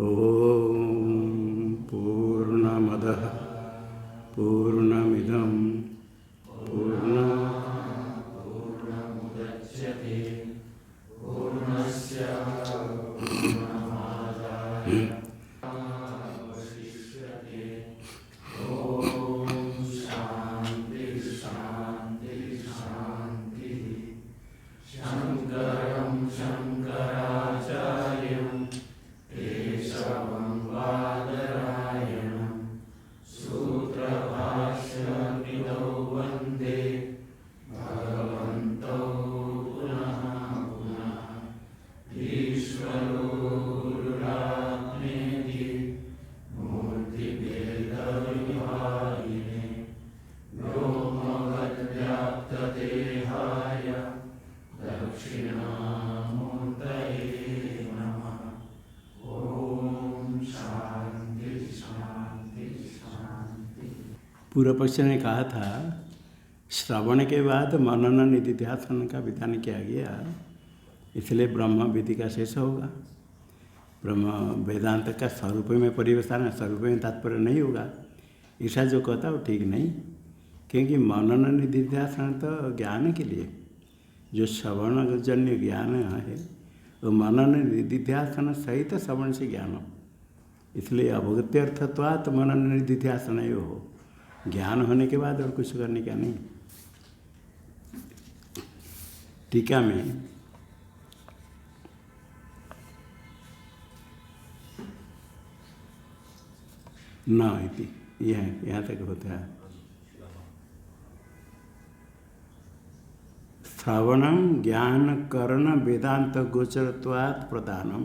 ॐ पूर्णमदः पूर्णमिदं पूर्णमुदच्यते पूर्णस्य पूर्णमादाय अवशिष्यते। ॐ शान्ति शान्ति शान्तिः। शङ्करं शङ्कराचार्यं केशवं बादरायणं सूत्रभाष्यकृतौ वन्दे भगवन्तौ पुनः पुनः। ईश्वरो गुरुरात्मेति मूर्तिभेदविभागिने व्योमवद्व्याप्तदेहाय दक्षिणामूर्तये नमः। ओम शांति शांति शांति। पूर्व पक्ष ने कहा था श्रवण के बाद मनन निधिध्यासन का विधान किया गया, इसलिए ब्रह्म विधि का शेष होगा। ब्रह्म वेदांत का स्वरूप में परिवेशन, स्वरूप में तात्पर्य नहीं होगा। ऐसा जो कहता वो ठीक नहीं, क्योंकि मनन निधिध्यासन तो ज्ञान के लिए, जो श्रवणजन्य ज्ञान है वो मनन निधिध्यासन सहित श्रवण से ज्ञान। इसलिए अवगत्यर्थत्वात् मनन निधिध्यासन हो, ज्ञान होने के बाद और कुछ करने का नहीं। टीका में न इति यहाँ तक होता है। श्रवणम ज्ञान करण वेदांत गोचरत्वात् प्रधानम।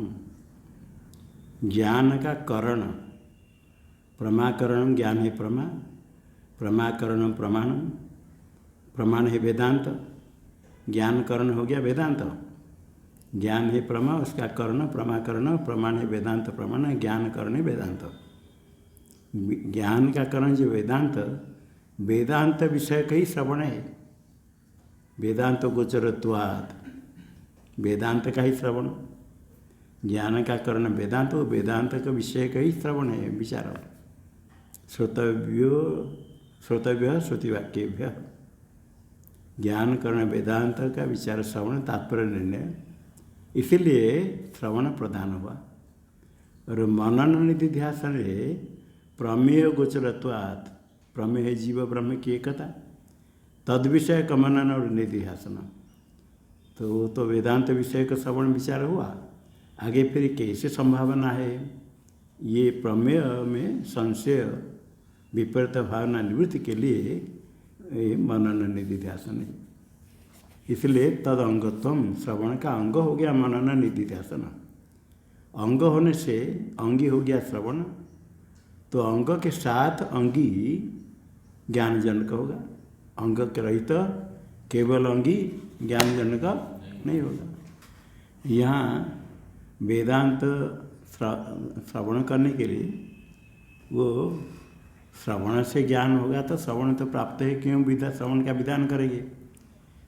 ज्ञान का करण, प्रमाकरणम ज्ञान है प्रमा, प्रमाकरणम प्रमाणम, प्रमाण है वेदांत, ज्ञान करण हो गया वेदांत। ज्ञान है प्रमा, उसका कर्ण प्रमाकरण, प्रमाण है वेदांत प्रमाण, ज्ञान करण है वेदांत। ज्ञान का करण जो वेदांत, वेदांत विषय का ही श्रवण है। वेदांत गोचरत्वात्, वेदांत का ही श्रवण। ज्ञान का करण वेदांत, वेदांत का विषय का ही श्रवण है, विचार। श्रोतव्य श्रुतिवाक्येभ्य। ज्ञान करण वेदांत का विचार श्रवण तात्पर्य निर्णय, इसीलिए श्रवण प्रधान हुआ। और मनन निधिध्यासन है प्रमेय गोचरत्वात्। प्रमेय है जीव ब्रह्म की एकता, तद विषय का मनन और निधिध्यासन। तो वो तो वेदांत विषय का श्रवण विचार हुआ। आगे फिर कैसे संभावना है, ये प्रमेय में संशय विपरीत भावना निवृत्ति के लिए मनन निधिध्यासन है। इसलिए तद अंगत्वम, श्रवण का अंग हो गया मनन निधिध्यासन। अंग होने से अंगी हो गया श्रवण, तो अंग के साथ अंगी ज्ञानजनक होगा। अंग के रहित केवल अंगी ज्ञानजनक नहीं होगा। यहाँ वेदांत श्रवण करने के लिए वो श्रवण से ज्ञान होगा, तो श्रवण तो प्राप्त है, क्यों विधा श्रवण का विधान करेंगे।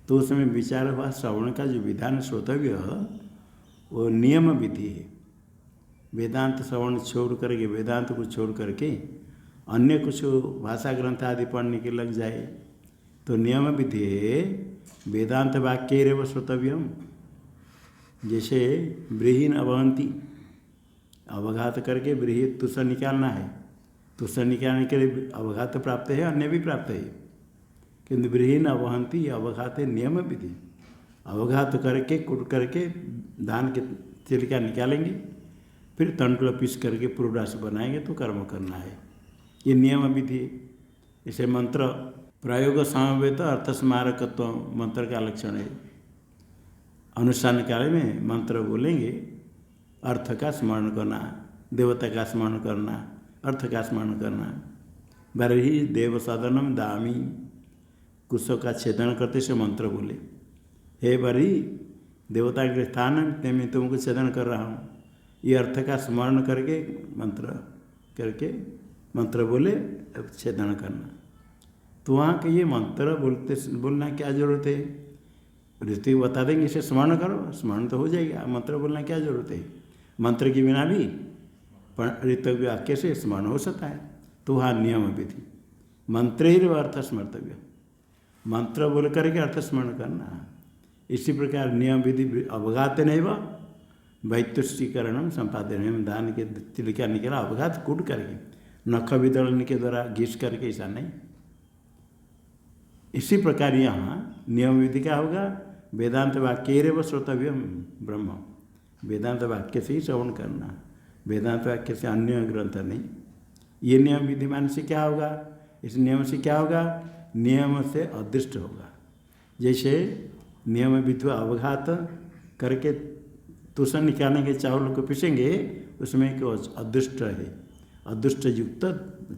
तो उसमें विचार हुआ श्रवण का जो विधान श्रोतव्य वो नियम विधि है। वेदांत श्रवण छोड़ करके, वेदांत को छोड़ करके अन्य कुछ भाषा ग्रंथ आदि पढ़ने के लग जाए तो नियम विधि है वेदांत वाक्य रेव श्रोतव्यम। जैसे ब्रीहीन अवहंती, अवघात करके ब्रीही तुष निकालना है, तुष निकालने के लिए अवघात प्राप्त है, अन्य भी प्राप्त है। किंतु ब्रीहीन अवहंती अवघात है नियम विधि। अवघात करके कुट करके धान के छिलका निकालेंगे, फिर तंटुल पीस करके पूर्वराश बनाएंगे तो कर्म करना है, ये नियम विधि। इसे मंत्र प्रयोग समवेत अर्थ स्मारकत्व मंत्र का लक्षण है। अनुष्ठान काल में मंत्र बोलेंगे, अर्थ का स्मरण करना, देवता का स्मरण करना, अर्थ का स्मरण करना। बरही देव सदनम दामी, कुशों का छेदन करते से मंत्र बोले, हे बरी देवता के स्थान में तुमको छेदन कर रहा हूँ। ये अर्थ का स्मरण करके मंत्र बोले छेदन करना। तो वहाँ के ये मंत्र बोलना क्या जरूरत है? ऋतु बता देंगे इसे स्मरण करो, स्मरण तो हो जाएगा। मंत्र बोलना क्या जरूरत है? मंत्र के बिना भी ऋतव्य वाक्य से स्मरण हो सकता है। तो वहाँ नियम विधि मंत्र अर्थ स्मर्तव्य, मंत्र बोल करके अर्थ स्मरण करना। इसी प्रकार नियम विधि अवघात नहीं व वैतुष्टीकरण संपादन, दान के तिलिका निकला अवघात कूट करके नख विदलन के द्वारा घिस करके, ऐसा नहीं। इसी प्रकार यहाँ नियम विधि क्या होगा, वेदांत वाक्य व श्रोतव्य ब्रह्म, वेदांत वाक्य से ही श्रवण करना, वेदांत वाक्य से अन्य ग्रंथ नहीं। ये नियम विधिमान से क्या होगा, इस नियम से क्या होगा, नियम से अदृष्ट होगा। जैसे नियम विधि अवघात करके तुषण निकालने के चावल को पीसेंगे, उसमें एक अदृष्ट है, अदृष्ट युक्त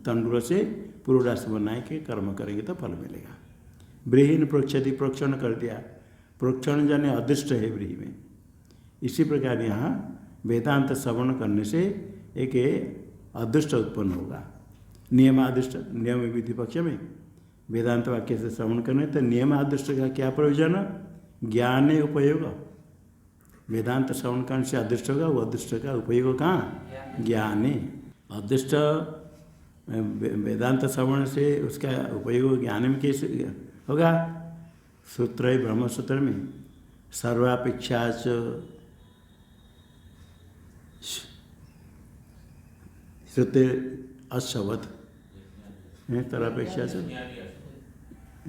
तंडुल से पूर्वराश बनाए के कर्म करेंगे तो फल मिलेगा। ब्रीहीन प्रोक्षति, प्रोक्षण कर दिया, प्रोक्षण जाने अदृष्ट है ब्रीही में। इसी प्रकार यहाँ वेदांत श्रवण करने से एक अदृष्ट उत्पन्न होगा। नियमादृष्ट, नियम विधि पक्ष में वेदांत वाक्य से श्रवण करने तो नियमादृष्ट का क्या प्रयोजन, ज्ञान उपयोग। वेदांत श्रवण करने से अदृष्ट होगा, वो अदृष्ट का उपयोग कहाँ, ज्ञाने। अदृष्ट वेदांत श्रवण से उसका उपयोग ज्ञान में कैसे होगा, सूत्र है ब्रह्मसूत्र में, सर्वापेक्षा श्रुते अश्वत है, सर्वापेक्षा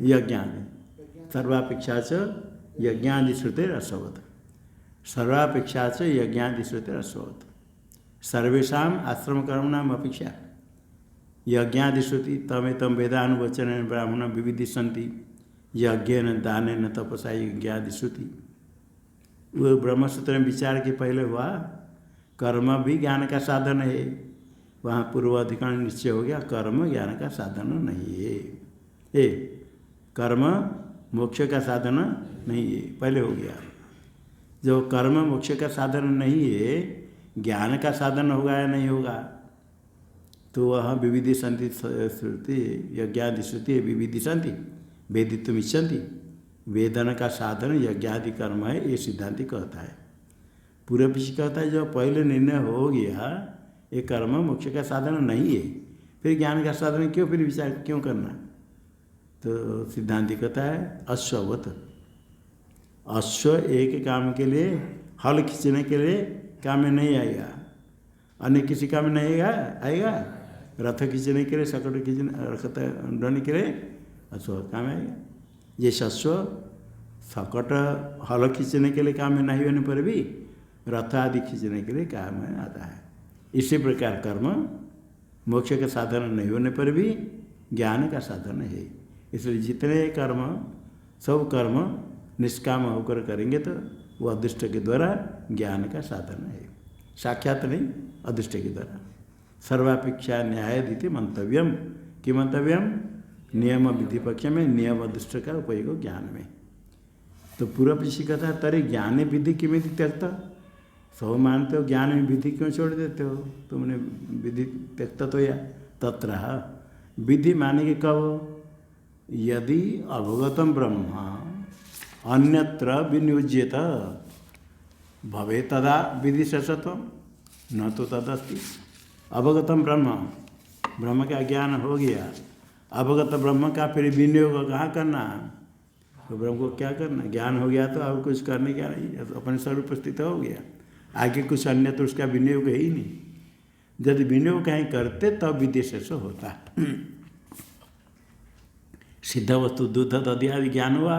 यज्ञादि, सर्वापेक्षा यज्ञादि श्रुते अश्वत, सर्वापेक्षा यज्ञादि श्रुते अश्वत, सर्वेशा आश्रम कर्मणाम अपेक्षा यज्ञादि श्रुति तमें तम वेदानुवचन ब्राह्मण विविधि सन्ति यज्ञ दान न तपसा यज्ञादि श्रुति। वो ब्रह्मसूत्र में विचार के पहले हुआ कर्म भी ज्ञान का साधन है, वहाँ पूर्व अधिकरण निश्चय हो गया कर्म ज्ञान का साधन नहीं है, कर्म मोक्ष का साधन नहीं है, पहले हो गया। जो कर्म मोक्ष का साधन नहीं है, ज्ञान का साधन होगा या नहीं होगा, तो वह विविधि संति श्रुति यज्ञादि श्रुति विविधि संति वेदित्व इच्छन्ति, वेदन का साधन यज्ञादि कर्म है, ये सिद्धांति कहता है। पूर्व पीछे कहता है जो पहले निर्णय हो गया ये कर्म मोक्ष का साधन नहीं है, फिर ज्ञान का साधन क्यों, फिर विचार क्यों करना। तो सिद्धांति कहता है अश्ववत, अश्व एक काम के लिए हल खींचने के लिए काम में नहीं आएगा, अन्य किसी काम में नहीं आएगा। रथ खींचने के लिए, सकट खींचने रखत ढोने के लिए अश्व काम आएगा। ये अश्व सकट हल खींचने के लिए काम में नहीं होने पर भी रथ आदि खींचने के लिए काम में आता है। इसी प्रकार कर्म मोक्ष का साधन नहीं होने पर भी ज्ञान का साधन है। इसलिए जितने कर्म सब कर्म निष्काम होकर करेंगे तो वो अदृष्ट के द्वारा ज्ञान का साधन है, साक्षात नहीं, अदृष्ट के द्वारा। सर्वापेक्षा न्यायाधीति मंतव्यम कि मंतव्यम, नियम विधि पक्ष में नियम अदृष्ट का उपयोग ज्ञान में। तो पूर्व पीछे कहता है तरी ज्ञान विधि किमिति त्यक्त, सब मानते हो ज्ञान में विधि क्यों छोड़ देते हो, तुमने विधि त्यक्त तो या तत्र विधि मानेंगे कब, यदि अवगतम ब्रह्म अन्यत्र विनियोज्यत भवे तदा विधि शेषत्व न तो तदस्ति। अवगतम ब्रह्म, ब्रह्म का ज्ञान हो गया, अवगत ब्रह्म का फिर विनियोग कहाँ करना, तो ब्रह्म को क्या करना, ज्ञान हो गया तो अब कुछ करने क्या नहीं, अपने स्वरूप स्थित हो गया, आगे कुछ अन्य तो उसका विनियोग है ही नहीं। यदि विनियोग कहीं करते तब विधि शेष होता। सिद्ध वस्तु दूध दधि आदि ज्ञान हुआ,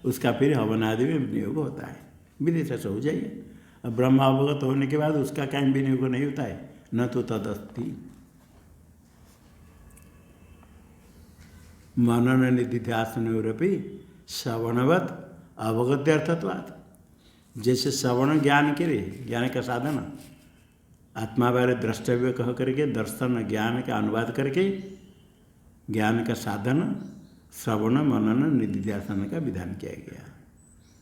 उसका फिर हवन आदि में विनियोग होता है, विधि शेष हो जाइए। अब ब्रह्म अवगत होने के बाद उसका कहीं विनियोग नहीं होता है, न तो तदस्ति। मनन निधिध्यासनोरपि श्रवणवत अवगत्यर्थत्वात्, जैसे श्रवण ज्ञान के लिए, ज्ञान का साधन, आत्मा बारे द्रष्टव्य कह करके दर्शन ज्ञान का अनुवाद करके ज्ञान का साधन श्रवण मनन निधिध्यासन का विधान किया गया।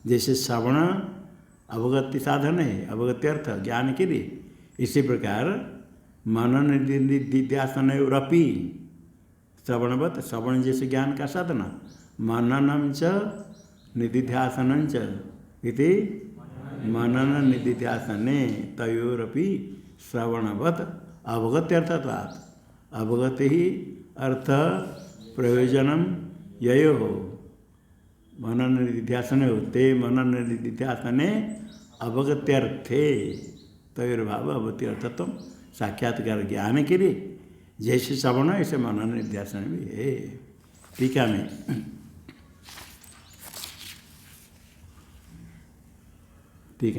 जैसे श्रवण अवगति साधन है, अवगत्यर्थ ज्ञान के लिए, इसी प्रकार मनन निधिध्यासन रपि श्रवणवत, श्रवण जैसे ज्ञान का साधन, मननम च निधिध्यासनं च इति मनन निधिध्यासने तयोरपि श्रवणवत अवगत्यर्थत्वात्, अवगति ही अर्थ प्रयोजनम ययो हो, मनन निध्यासन होते, मनन निध्यासने अवगत्यर्थे तैर्भाव अवगति अर्थत्व, साक्षात्कार ज्ञान के लिए जैसे श्रवण ऐसे मनन निध्यासन भी है। टीका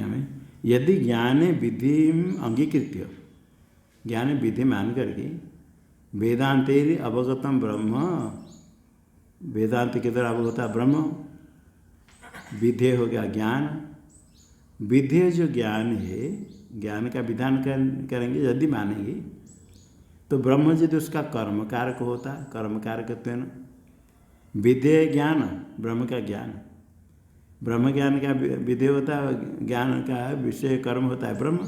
में यदि ज्ञान विधि अंगीकृत्य, ज्ञान विधि मान करके वेदांतेरि अवगतम ब्रह्म, वेदांत के द्वारा अवगता ब्रह्म, विधेय हो गया ज्ञान, विधेय जो ज्ञान है, ज्ञान का विधान करेंगे यदि मानेंगे तो ब्रह्म यदि उसका कर्म कारक होता, कर्म कारक विधेय ज्ञान, ब्रह्म का ज्ञान, ब्रह्म ज्ञान का विधेय होता है, ज्ञान का विषय कर्म होता है ब्रह्म।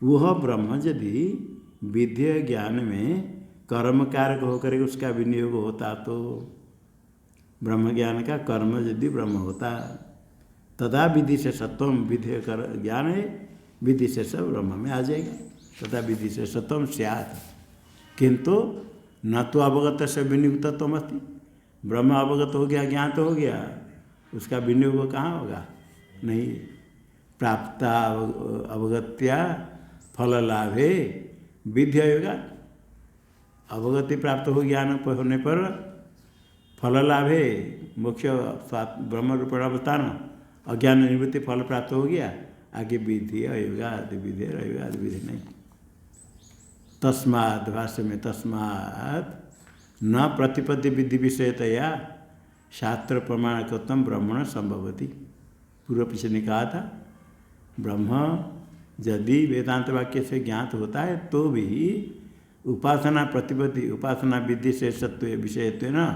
वह ब्रह्म यदि विधेय ज्ञान में कर्म कारक होकर उसका विनियोग होता तो ब्रह्म ज्ञान का कर्म यदि ब्रह्म होता तथा विधि से सत्वम, विधेय ज्ञान है विधि से सब ब्रह्म में आ जाएगा, तथा विधि से सत्वम स्यात्, किंतु न तो अवगत से विनियुक्तत्व अस्ति, ब्रह्म अवगत हो गया, ज्ञान तो हो गया, उसका विनियोग कहाँ होगा, नहीं। प्राप्ता अवगत्या फल लाभे विधेय होगा, अवगति प्राप्त हो ज्ञान होने पर फल लाभे, मोक्ष ब्रह्म रूपेण अवस्थान, अज्ञान निवृत्ति फल प्राप्त हो गया, आगे विधि अयोगा आदि विधि रहेगा, आदि विधि नहीं। तस्मात्, भाष्य में तस्मात् न प्रतिपत्ति विधि विषयतया शास्त्र प्रमाणकत्वम ब्रह्मण संभवती। पूर्व पीछे ने कहा था ब्रह्म यदि वेदांत वाक्य से ज्ञात होता है तो भी उपासना प्रतिपत्ति, उपासना विधि से सत्व विषयत्व न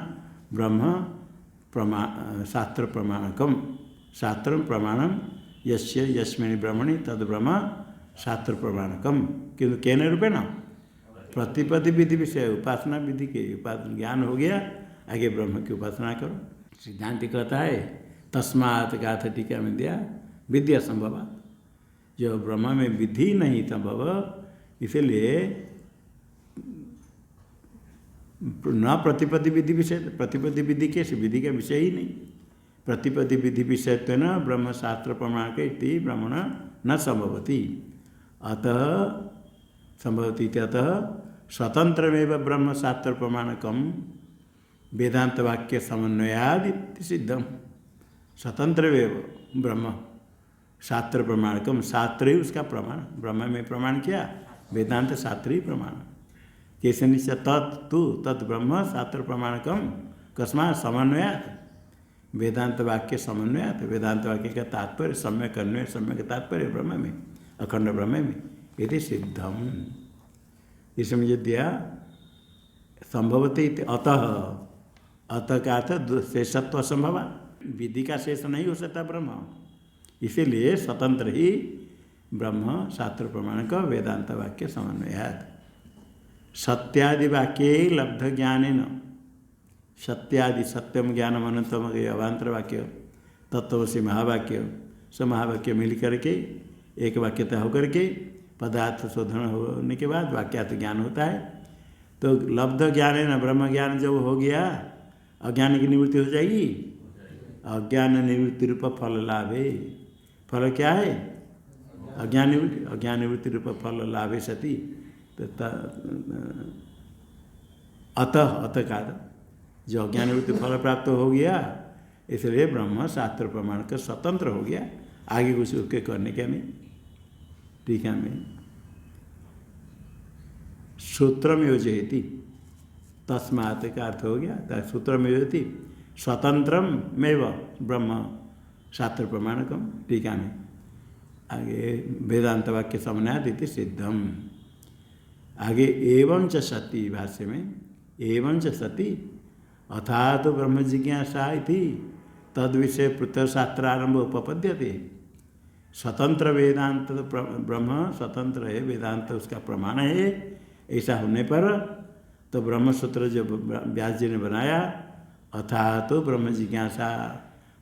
ब्रह्म शास्त्र प्रमाणकम, शास्त्र प्रमाणम यस्य यस्मिन् ब्रह्मणि तद ब्रह्म शास्त्र प्रमाणकम, किंतु केन रूपेण प्रतिपत्ति विधि विषय, उपासना विधि के उपासना ज्ञान हो गया, आगे ब्रह्म की उपासना करो। सिद्धांत कहता है तस्मात् गाथ टीका में दिया विद्या संभव, जो ब्रह्म में विधि नहीं संभव, इसलिए न प्रतिपत्ति विधि विषय, प्रतिपत्ति विधि कैसे, विधि का विषय ही नहीं, प्रतिपत्ति विधि विषय तो न ब्रह्म शास्त्र प्रमाण के ब्रह्मण न संभवती, अतः संभवती अतः स्वतंत्रमेव ब्रह्म शास्त्र प्रमाणकम वेदांत वाक्य समन्वयादि सिद्धम, स्वतंत्रमेव ब्रह्म शास्त्र प्रमाणकम, शास्त्र ही उसका प्रमाण, ब्रह्म में प्रमाण किया, वेदांत शास्त्र ही प्रमाण, कैसे निश्चय तत्तु तत् ब्रह्म शास्त्र प्रमाणकम कस्मात् समन्वयात्, वेदांत वाक्य समन्वयात्, वेदांत वाक्य का तात्पर्य सम्यक अन्वय, सम्यक तात्पर्य ब्रह्म में, अखंड ब्रह्म में, यदि सिद्धम, इसमें जो दिया संभवती अतः, अतः का अर्थ शेषत्व असंभव, विधि का शेष नहीं हो सकता ब्रह्म, इसीलिए स्वतंत्र ही ब्रह्म शास्त्र प्रमाण का वेदांत वाक्य समन्वयात्। सत्यादि वाक्य लब्ध ज्ञानेन, सत्यादि सत्यम ज्ञानम अनंतम अवांतर वाक्य, तत्वसी महावाक्य, सब महावाक्य मिल करके एक वाक्यता होकर के पदार्थ शोधन होने के बाद वाक्यार्थ ज्ञान होता है। तो लब्ध ज्ञान है ना, ब्रह्म ज्ञान जब हो गया अज्ञान की निवृत्ति हो जाएगी, अज्ञान निवृत्ति रूप फल लाभ है, फल क्या है, अज्ञान निवृत्ति, अज्ञान निवृत्ति रूप फल लाभे सती, तो अतः का जो अज्ञान निवृत्ति फल प्राप्त हो गया, इसलिए ब्रह्म शास्त्र प्रमाण का स्वतंत्र हो गया, आगे कुछ उसके करने के नहीं। टीका में सूत्र में योजयति, तस्मात् का अर्थ हो गया सूत्र में योजयति स्वतंत्रम मेव ब्रह्म शास्त्र प्रमाणकम। टीका में आगे वेदांत वाक्य समन्वयादिति सिद्धम, आगे एवं च सती, भाष्य में एवं च सती अर्थात ब्रह्म जिज्ञासा इति तद विषय पृथक शास्त्रारंभ उपपद्यते। स्वतंत्र वेदांत ब्रह्म स्वतंत्र है, वेदांत उसका प्रमाण है, ऐसा होने पर तो ब्रह्म सूत्र जो व्यास जी ने बनाया अर्थात तो ब्रह्म जिज्ञासा,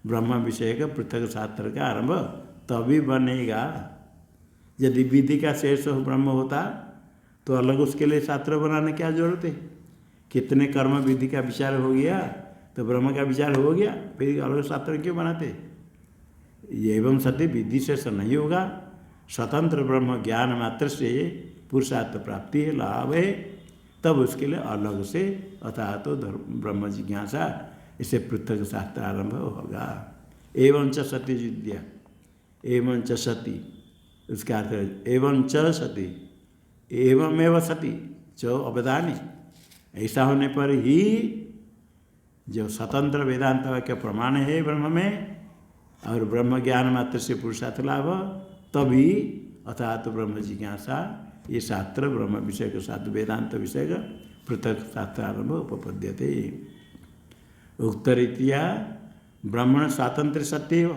ब्रह्म विषय का पृथक शास्त्र का आरंभ तभी बनेगा। यदि विधि का शेष ब्रह्म होता तो अलग उसके लिए शास्त्र बनाने क्या जरूरत है? कितने कर्म विधि का विचार हो गया तो ब्रह्म का विचार हो गया, फिर अलग शास्त्र क्यों बनाते? एवं सत्य विधि से नहीं होगा। स्वतंत्र ब्रह्म ज्ञान मात्र से पुरुषार्थ प्राप्ति है, लाभ है, तब उसके लिए अलग से अर्थात तो ब्रह्म जिज्ञासा इसे पृथक शास्त्र आरंभ होगा। एवं च सती विद्या, एवं च सती, उसका अर्थ है एवं च सती, एवमेव सती च अवधानी। ऐसा होने पर ही जो स्वतंत्र वेदांत वाक्य प्रमाण है ब्रह्म में और ब्रह्म ज्ञान मात्र से पुरुषार्थ लाभ, तभी अर्थात ब्रह्म जिज्ञासा ये शास्त्र ब्रह्म विषय के साथ वेदांत विषय का पृथक शास्त्र आरंभ उपपद्यते। उक्तरीत्या ब्रह्मण स्वातंत्र सत्य हो,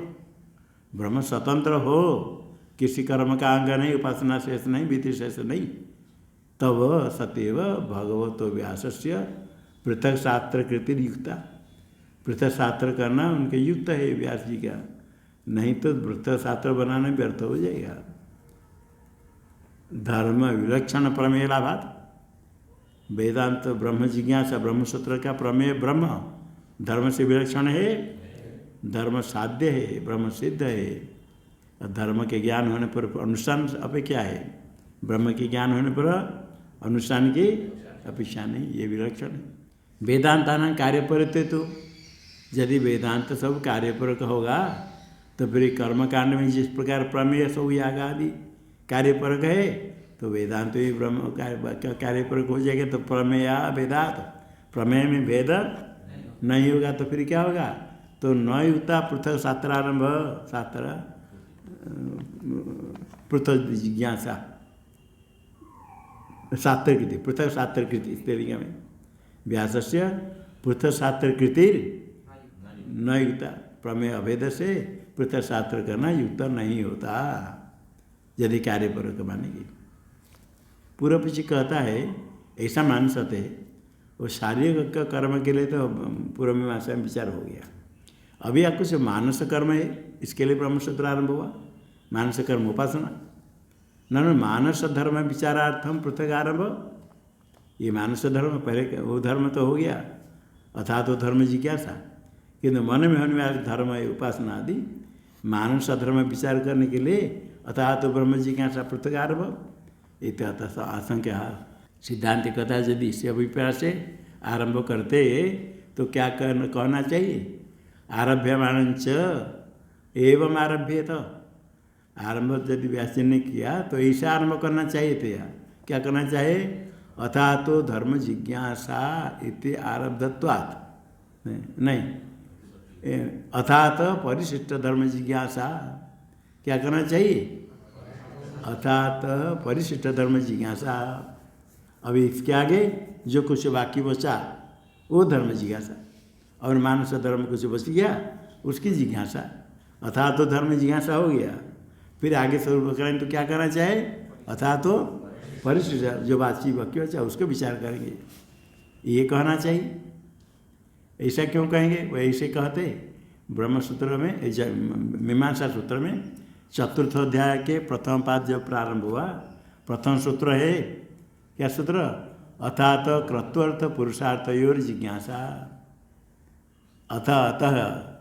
ब्रह्म स्वतंत्र हो, किसी कर्म का अंग नहीं, उपासना शेष नहीं, विधि शेष नहीं, तब सत्यव भगवतो व्यासस्य पृथक शास्त्र कृति युक्ता। पृथक शास्त्र करना उनके युक्त है व्यास जी का, नहीं तो पृथक शास्त्र बनाना व्यर्थ हो जाएगा। धर्म विलक्षण प्रमेय लाभात, वेदांत ब्रह्म जिज्ञासा ब्रह्मसूत्र का प्रमेय ब्रह्म धर्म से विलक्षण है, धर्म साध्य है, ब्रह्म सिद्ध है। धर्म के ज्ञान होने पर अनुष्ठान अपेक्षा है, ब्रह्म के ज्ञान होने पर अनुष्ठान की अपेक्षा नहीं, ये विलक्षण है। वेदांतानां कार्यपरते, तो यदि वेदांत सब कार्यपरक होगा तो फिर कर्मकांड में जिस प्रकार प्रमेय सब याग आदि कार्यपरक है, तो वेदांत भी ब्रह्म कार्यपरक हो जाएगा। तो प्रमेय वेदांत, प्रमेय में भेद नहीं होगा तो फिर क्या होगा? तो न युक्ता पृथक शास्त्र आरंभ, शास्त्र पृथक जिज्ञासा शास्त्र कृति, पृथक शास्त्र कृति तेलिंगा में व्यासस्य पृथक शास्त्र कृति न युक्ता, प्रमेय अभेद से पृथक शास्त्र करना युक्त नहीं होता यदि कार्यपरक मानेगी। पूर्व पीछे कहता है ऐसा मान सकते हैं, वो शारीरिक कर्म के लिए तो पूर्व में भाषा में विचार हो गया। अभी आपको जो मानस कर्म है इसके लिए ब्रह्मसूत्र आरंभ हुआ, मानस कर्म उपासना, न मानस धर्म विचारार्थम पृथक आरंभ। ये मानस धर्म पहले वो धर्म तो हो गया, अर्थात वो धर्म जिज्ञासा, किंतु मन में होने वाले धर्म है उपासना आदि, मानस धर्म विचार करने के लिए अर्थात ब्रह्म जिज्ञासा पृथक आरंभ। इत्यर्थ आशंका सिद्धांत कहता है यदि इसे अभिप्राय से आरंभ करते तो क्या कहना चाहिए? आरभ्यमानंच एवं आरभ्य, तो आरंभ यदि व्यास ने किया तो ऐसा आरंभ करना चाहिए था। क्या करना चाहिए? अथा तो धर्म जिज्ञासा इति आरब्धत्वात्, नहीं, अथात परिशिष्ट धर्म जिज्ञासा, क्या करना चाहिए? अथात परिशिष्ट धर्म जिज्ञासा। अभी इसके आगे जो कुछ बाकी बचा वो धर्म जिज्ञासा, और मानस धर्म कुछ बच गया उसकी जिज्ञासा, अथात तो धर्म जिज्ञासा हो गया। फिर आगे स्वरूप करें तो क्या करना चाहे? अथात तो परिशिष्ट जो बाकी बचा उसको विचार करेंगे, ये कहना चाहिए। ऐसा क्यों कहेंगे? वो ऐसे कहते ब्रह्मसूत्र में, मीमांसा सूत्र में चतुर्थ अध्याय के प्रथम पाद जब प्रारंभ हुआ, प्रथम सूत्र है क्या सूत्र? अथात क्रत्वर्थ पुरुषार्थयोर जिज्ञासा। अतः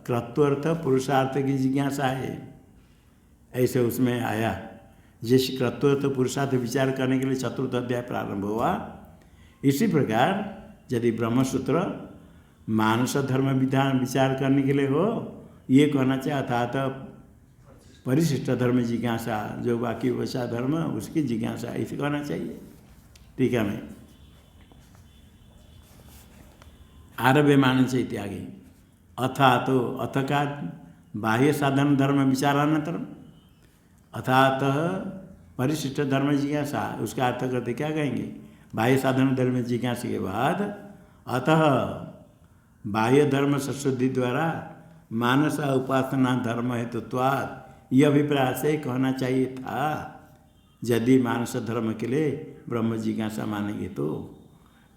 क्रत्वर्थ पुरुषार्थ की जिज्ञासा है, ऐसे उसमें आया। जिस क्रत्वर्थ पुरुषार्थ विचार करने के लिए चतुर्थ अध्याय प्रारंभ हुआ, इसी प्रकार यदि ब्रह्मसूत्र मानस धर्म विधान विचार करने के लिए हो, ये कहना चाहिए अर्थात परिशिष्ट धर्म जिज्ञासा, जो बाकी बचा धर्म उसकी जिज्ञासा, इसे कहना चाहिए। ठीक है, मैं आरभ्य मान से इत्यादि। अथा तो अथ का बाह्य साधन धर्म विचारानंतरम, अथात परिशिष्ट धर्म जिज्ञासा, उसका अर्थ करते क्या कहेंगे? बाह्य साधन धर्म जिज्ञासा के बाद अतः बाह्य धर्म सशुद्धि द्वारा मानस उपासना धर्म हेतुत्वात्, यह अभिप्राय से कहना चाहिए था। यदि मानस धर्म के लिए ब्रह्म जिज्ञासा मानेंगे तो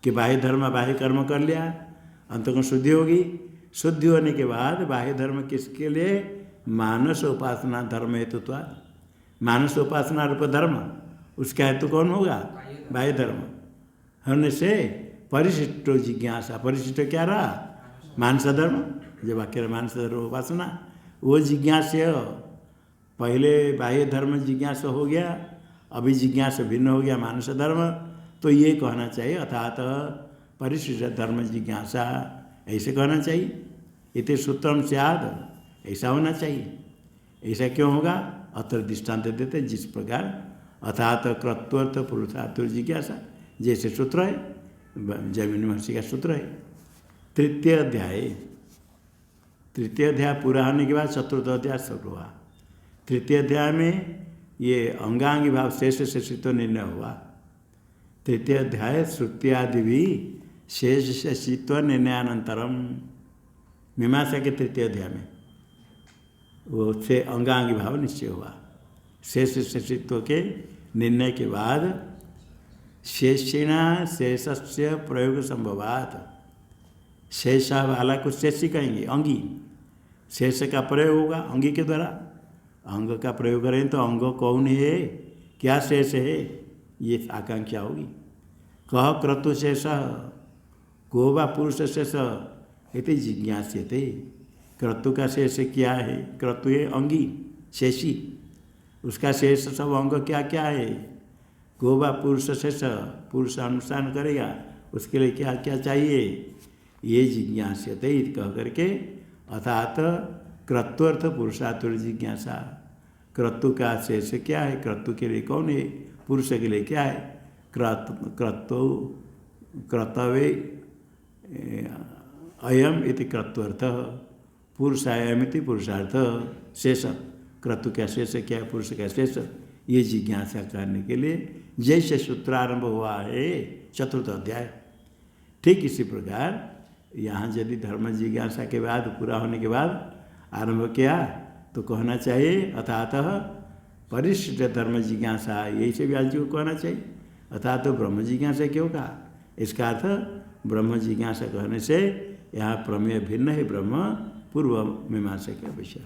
कि बाह्य धर्म बाह्य कर्म कर लिया, अंतकों शुद्धि होगी, शुद्धि होने के बाद बाह्य धर्म किसके लिए? मानस उपासना धर्म हेतुत्वात्, मानस उपासना रूप धर्म, उसका हेतु कौन होगा? बाह्य धर्म होने से परिशिष्टो जिज्ञासा, परिशिष्ट क्या रहा? मानस धर्म, जो वाक्य मानस धर्म उपासना, वो जिज्ञास्य। पहले बाह्य धर्म जिज्ञासा हो गया, अभी जिज्ञासा भिन्न हो गया मानस धर्म, तो ये कहना चाहिए अर्थात परिशिष्ट धर्म जिज्ञासा, ऐसे कहना चाहिए। इति सूत्रम स्याद, ऐसा होना चाहिए। ऐसा क्यों होगा? अत्र दृष्टांत देते जिस प्रकार अर्थात क्रत्वर्थ पुरुषार्थ जिज्ञासा, जैसे सूत्र है जैमिनी महर्षि का सूत्र है। तृतीय अध्याय पूरा होने के बाद चतुर्थ अध्याय शुरू हुआ। तृतीय अध्याय में ये अंगांगी भाव शेष शेषित्व निर्णय हुआ। तृतीय अध्याय श्रुति आदि भी शेष शेषित्व निर्णयानंतरम, मीमांसा के तृतीय अध्याय में वो से अंगांगी भाव निश्चय हुआ। शेष शेषित्व के निर्णय के बाद शेषिणा शेषस्य प्रयोग संभवात, शेषा वाला को शेषी कहेंगे, अंगी। शेष का प्रयोग होगा अंगी के द्वारा, अंग का प्रयोग करें तो अंग कौन है, क्या शेष है, ये आकांक्षा होगी। कह क्रतु शेष को वा पुरुष शेष इति जिज्ञास्यते। क्रतु का शेष क्या है? क्रतु है अंगी शेषी, उसका शेष सब अंग क्या क्या है? गो वा पुरुष शेष, पुरुष अनुष्ठान करेगा उसके लिए क्या क्या चाहिए, ये जिज्ञास्यते कह करके अर्थात क्रत्वर्थ पुरुषार्थ जिज्ञासा। क्रतु का शेष क्या है, क्रतु के लिए कौन है, पुरुष के लिए क्या है? क्रतवे अयम इति क्रत्वर्थ, पुरुषायम इति पुरुषार्थ, शेष क्रतु का शेष क्या है, पुरुष का शेष, ये जिज्ञासा करने के लिए जैसे सूत्रारंभ हुआ है चतुर्थ अध्याय, ठीक इसी प्रकार यहाँ यदि धर्म जिज्ञासा के बाद पूरा होने के बाद आरंभ किया तो कहना चाहिए अर्थात परिशिष्ट धर्म जिज्ञासा, यही से व्यास जी को कहना चाहिए। अर्थात तो ब्रह्म जिज्ञासा क्यों कहा? इसका अर्थ ब्रह्म जिज्ञासा कहने से यहाँ प्रमेय भिन्न है, ब्रह्म पूर्व मीमांसा के विषय।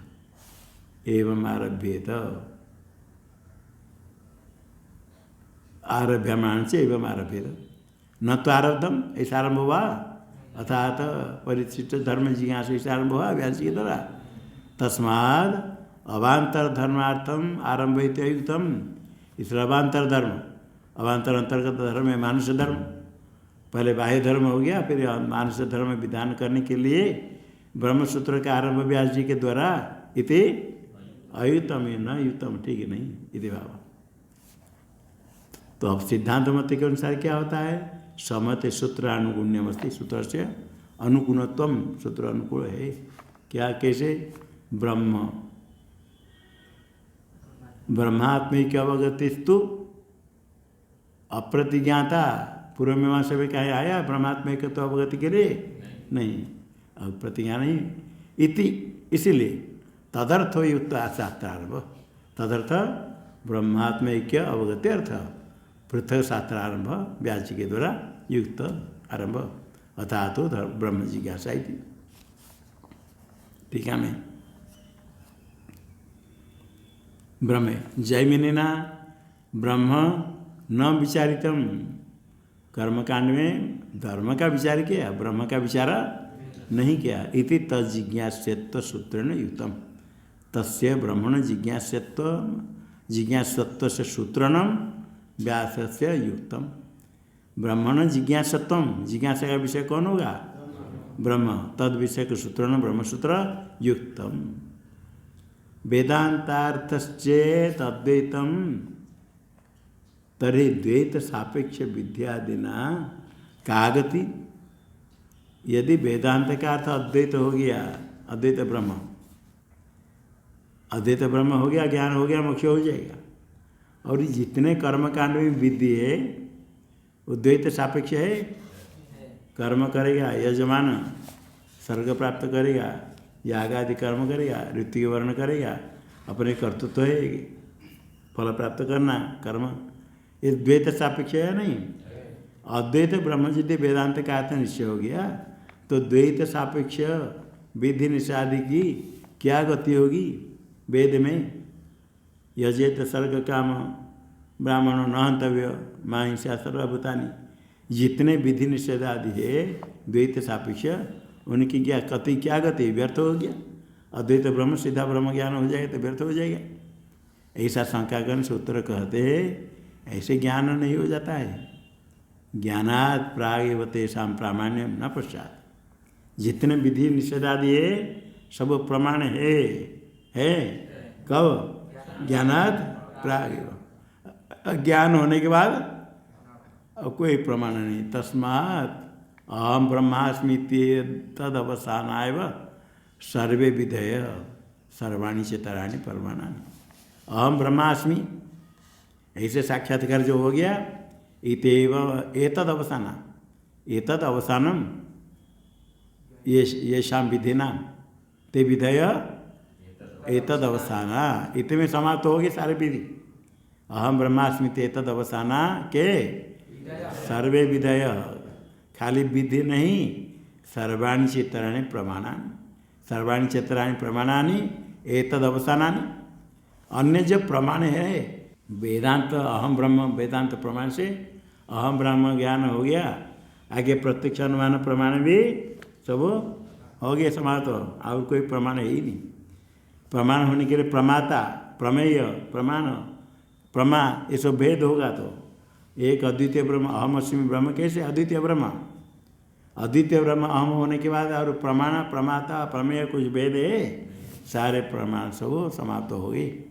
एवं आरभ्येत, आरभ्यमान से एवं आरभ्येत, न तो आरब्धम ऐसा आरंभ हुआ, अर्थात परिशिष्ट धर्म जिज्ञासा ऐसा आरंभ हुआ व्यास जी के द्वारा। तस्माद अवान्तर धर्मार्थम आरंभित युक्तम, इसलिए अवान्तर धर्म, अवान्तर अंतर्गत धर्म है मानस धर्म, पहले बाह्य धर्म हो गया, फिर मानस धर्म विधान करने के लिए ब्रह्मसूत्र का आरंभ व्यास जी के द्वारा। इति अयुतम न युतम, ठीक नहीं इति भाव। तो अब सिद्धांत मत के अनुसार क्या होता है? समते सूत्र अनुगुण्यम अस्ति, सूत्र से अनुगुणत्वम, सूत्र अनुकूल है। क्या कैसे? ब्रह्म ब्रह्मात्मिक अवगतिस्तु अप्रतिज्ञाता, पूर्व मीमांसा में कहा आया ब्रह्मात्मिक तो अवगति के लिए नहीं, अब प्रतिज्ञा नहीं। इति इसीलिए तदर्थ युक्त शास्त्रारंभ, तदर्थ ब्रह्मात्मिक्य अवगति अर्थ पृथक शास्त्रारंभ व्यास जी के द्वारा युक्त आरंभ, अर्थात तो ब्रह्म जिज्ञासा। टीका में ब्रह्म जैमिनिना ब्रह्म न विचारितम, कर्मकांड में धर्म का विचार किया, ब्रह्म का विचार नहीं किया। इति तजिज्ञास्यत्व सूत्रेण युक्तम, तस्य ब्रह्मण जिज्ञासत्व से सूत्रणम व्यासस्य युक्तम। ब्रह्मण जिज्ञासत्वम, जिज्ञासा का विषय कौन होगा? ब्रह्म, तद विषय के सूत्रण ब्रह्मसूत्र युक्तम। वेदांतार्थश्चेत अद्वैतम तर्हि द्वैत सापेक्ष विद्यादिना कागति। यदि वेदांत का अर्थ अद्वैत हो गया, अद्वैत ब्रह्म, अद्वैत ब्रह्म हो गया, ज्ञान हो गया, मोक्ष हो जाएगा। और जितने कर्मकांड में विधि है वो द्वैत सापेक्ष है। कर्म करेगा यजमान स्वर्ग प्राप्त करेगा, याग आदि कर्म करेगा, ऋतु वर्ण करेगा, अपने कर्तृत्व है फल प्राप्त करना कर्म, ये द्वैत सापेक्ष है नहीं। अद्वैत ब्रह्म यदि वेदांत का अर्थ निश्चय हो गया तो द्वैत सापेक्ष विधि निषादि की क्या गति होगी? वेद में यजेत सर्ग काम ब्राह्मणों न हंतव्य मां हिंसा सर्वभूतानि, जितने विधि निषेध आदि है द्वैत सापेक्ष, उनकी क्या कति क्या गति, व्यर्थ हो गया। अद्वैत ब्रह्म सीधा ब्रह्म ज्ञान हो जाएगा तो व्यर्थ हो जाएगा। ऐसा शंकागण सूत्र कहते हैं ऐसे ज्ञान नहीं हो जाता है। ज्ञानात् प्रागेव तेषां प्रामाण्यम न पश्चात। जितने विधि निषेध आदि है सब प्रमाण है कब? ज्ञानात् प्रागेव। ज्ञान होने के बाद अब कोई प्रमाण नहीं। तस्मात् अहम ब्रह्मास्मि तदवसानाय सर्वे विधय सर्वाणि चेतराणि परमाणानि। अहम ब्रह्मास्मि ऐसे साक्षात्कार जो हो गया, इतेव एतद अवसाना, एतद अवसानम येषां विधिनां ते विधय एतद अवसाना, इत में समाप्त हो गए सारे विधि। अहम ब्रह्मास्मि एतद अवसाना के सर्वे विधय, खाली विधि नहीं, सर्वाणि चेतराणि प्रमाणानि, सर्वाणि चेतराणि प्रमाणानि एतद अवसानानि। अन्य जो प्रमाण है वेदांत, अहम ब्रह्म वेदांत प्रमाण से अहम ब्रह्म ज्ञान हो गया। आगे प्रत्यक्ष अनुमान प्रमाण भी सब हो गया समाप्त, और कोई प्रमाण है ही नहीं। प्रमाण होने के लिए प्रमाता, प्रमेय, प्रमाण, प्रमा, ये सब भेद होगा तो एक अद्वितीय ब्रह्म अहम अस्मि ब्रह्म कैसे अद्वितीय ब्रह्म, अद्वितीय ब्रह्म अहम होने के बाद और प्रमाण, प्रमाता, प्रमेय कुछ भेद है, सारे प्रमाण सब समाप्त हो गए।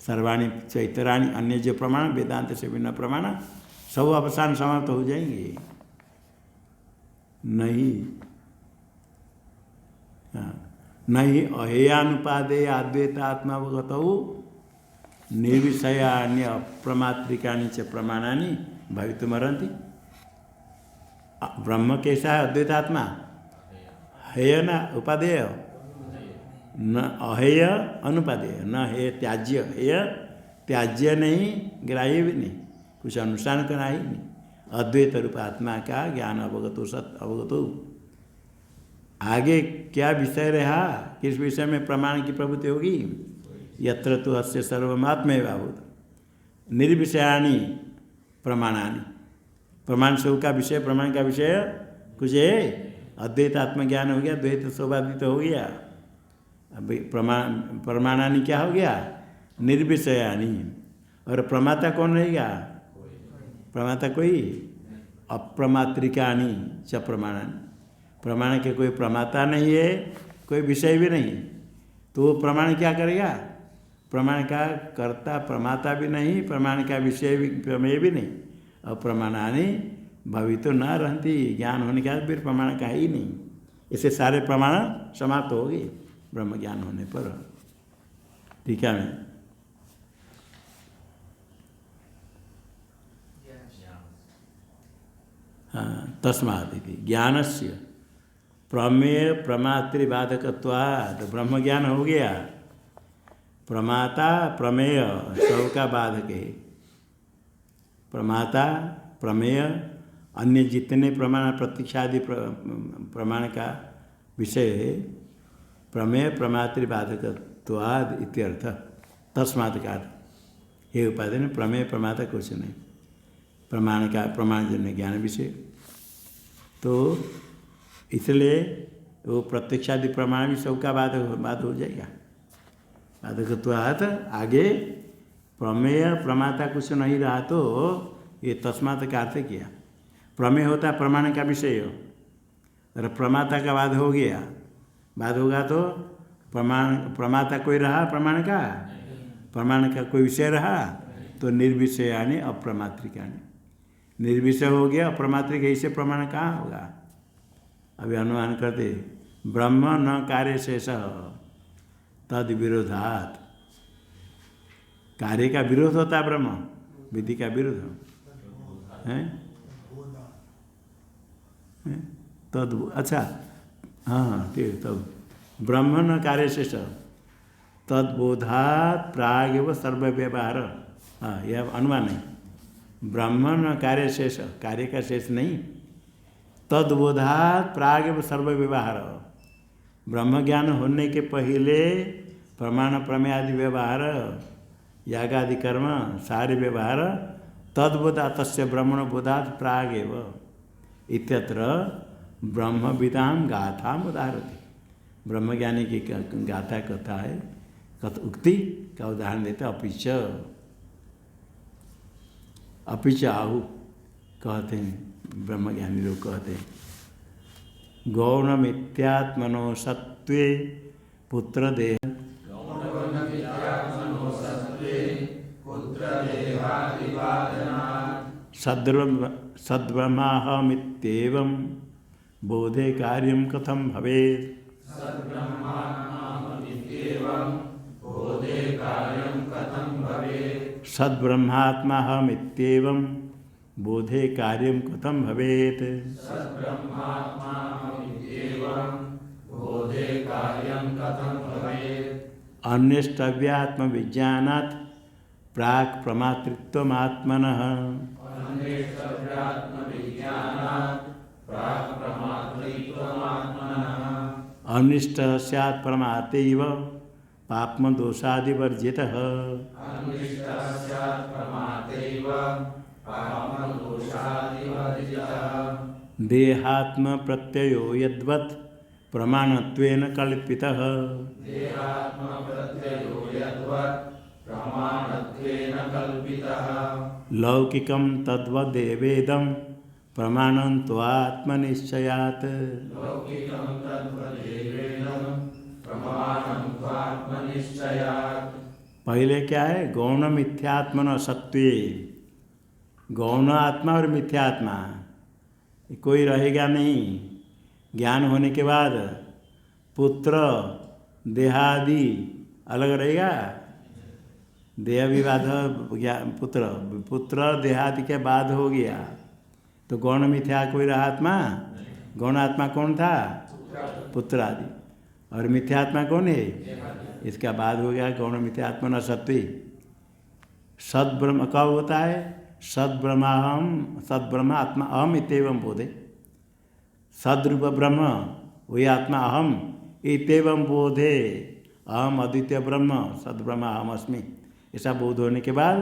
सर्वाणि चैतराणि, अन्य जो प्रमाण वेदांत से भिन्न प्रमाण सब अवसान समाप्त हो जाएंगे। नहीं अहेयानुपादे अद्वैतात्मावगत निर्विषयान्य अप्रमात्रिकानि च प्रमाणानि भवितुमर्हन्ति। ब्रह्म कैसा है अद्वैतात्मा? हेय न उपादेय, न अहेय अनुपादेय, न हे त्याज्य, हेय त्याज्य नहीं, ग्राह्य भी नहीं, कुछ अनुष्ठान करना ही नहीं। अद्वैत रूप आत्मा का ज्ञान अवगतो सत अवगतो। आगे क्या विषय रहा, किस विषय में प्रमाण की प्रवृत्ति होगी? यत्र तो अस्य सर्वमात्मैवाभूत निर्विषयाणि प्रमाणानि। प्रमाण सब का विषय, प्रमाण का विषय कुछ है? अद्वैत आत्मज्ञान हो गया, द्वैत शोभादित हो गया। अभी प्रमाणानि क्या हो गया? निर्विषयाणि। और प्रमाता कौन रहेगा? प्रमाता कोई अप्रमात्रिकानि च प्रमाणानि। प्रमाण के कोई प्रमाता नहीं है, कोई विषय भी नहीं, तो वो प्रमाण क्या करेगा? प्रमाण का कर्ता प्रमाता भी नहीं, प्रमाण का विषय भी प्रमेय भी नहीं, और प्रमाणानि भवितो न रहती। ज्ञान होने के बाद फिर प्रमाण का ही नहीं। इससे सारे प्रमाण समाप्त हो गए ब्रह्म ज्ञान होने पर। ठीक है मैं हाँ, तस्मात् इति ज्ञानस्य प्रमेय प्रमातृबाधकत्वात्। ब्रह्म ज्ञान हो गया, प्रमाता प्रमेय सबका बाधक है। प्रमाता प्रमेय अन्य जितने प्रमाण प्रतीक्षादि प्रमाण का विषय है, प्रमेय प्रमातृबाधकत्वात् इत्यर्थ। तस्मात् का ये उपाधि में प्रमेय प्रमाता कुछ नहीं, प्रमाण का प्रमाणजन्य ज्ञान विषय। तो इसलिए वो प्रत्यक्षादि प्रमाण भी सबका बाध हो जाएगा। बाधकत्वात् आगे प्रमेय प्रमाता कुछ नहीं रहा तो ये तस्मात् का अर्थ किया। प्रमेय होता प्रमाण का विषय, और प्रमाता का बाध हो गया। बाध होगा तो प्रमाता कोई रहा प्रमाण का? प्रमाण का कोई विषय रहा तो निर्विषयानि अप्रमात्रिकानि। निर्विषय हो गया, अप्रमात्रिक, ऐसे प्रमाण कहाँ होगा? अभी अनुमान करते ब्रह्म न कार्य शेष तद विरोधात्। कार्य का विरोध होता है ब्रह्म, विधि का विरोध है तद। अच्छा हाँ ठीक, तब ब्रह्म न कार्य शेष तद्बोधात् प्रागेव सर्व व्यवहार। हाँ यह अनुमान नहीं, ब्रह्म न कार्य शेष, कार्य का शेष नहीं, तद्बोधात् प्रागेव सर्व व्यवहार। ब्रह्म ज्ञान होने के पहले प्रमाण प्रमेय आदि व्यवहार यागादि कर्म सारे व्यवहार तद्बोधा तस्य ब्रह्मण बोधात प्रागेव इत्यत्र ब्रह्मविदां गाथाम उदाहरति। ब्रह्मज्ञानी की गाथा कथा है, उक्ति का उदाहरण देते। अपिच आहु कहते हैं, ब्रह्मज्ञानी लोग कहते हैं, गौणमित्यात्मनो सत्त्वे पुत्र देह सद्ब्रह्माहमित्येवं बोधे कार्यं कथं भवेत्। सद्ब्रह्मात्माहमित्येवं बोधे कार्यं कथं भवेत्। अन्यष्टव्यात्मविज्ञानात् प्राक् प्रमातृत्वमात्मनः अनिष्ट स्यात् प्रमातेव पाप्मदोषादिवर्जितः। देहात्म प्रत्ययो यद्वत् प्रमाणत्वेन कल्पितः। लौकिकं तद्वदेवेदं प्रमाणत्वात्मनिश्चयात्। पहले क्या है, गौण मिथ्यात्मन सत्वे, गौण आत्मा और मिथ्यात्मा कोई रहेगा नहीं। ज्ञान होने के बाद पुत्र देहादि अलग रहेगा। देह विवाद पुत्र पुत्र देहादि के बाद हो गया तो गौण मिथ्या कोई रहा आत्मा। गौण आत्मा कौन था, पुत्र आदि, और मिथ्यात्मा कौन है, इसका बाद हो गया गौण मिथ्यात्मा न सत्वी। सद्ब्रह्म कब होता है, सद्ब्रह्माहम सद्ब्रह्म आत्मा अहम इत्येवं बोधे। सद्रूप ब्रह्म वही आत्मा अहम इत्येवं बोधे। अहम अद्वितीय ब्रह्म सद्ब्रह्म अहम अस्मि, ऐसा बोध होने के बाद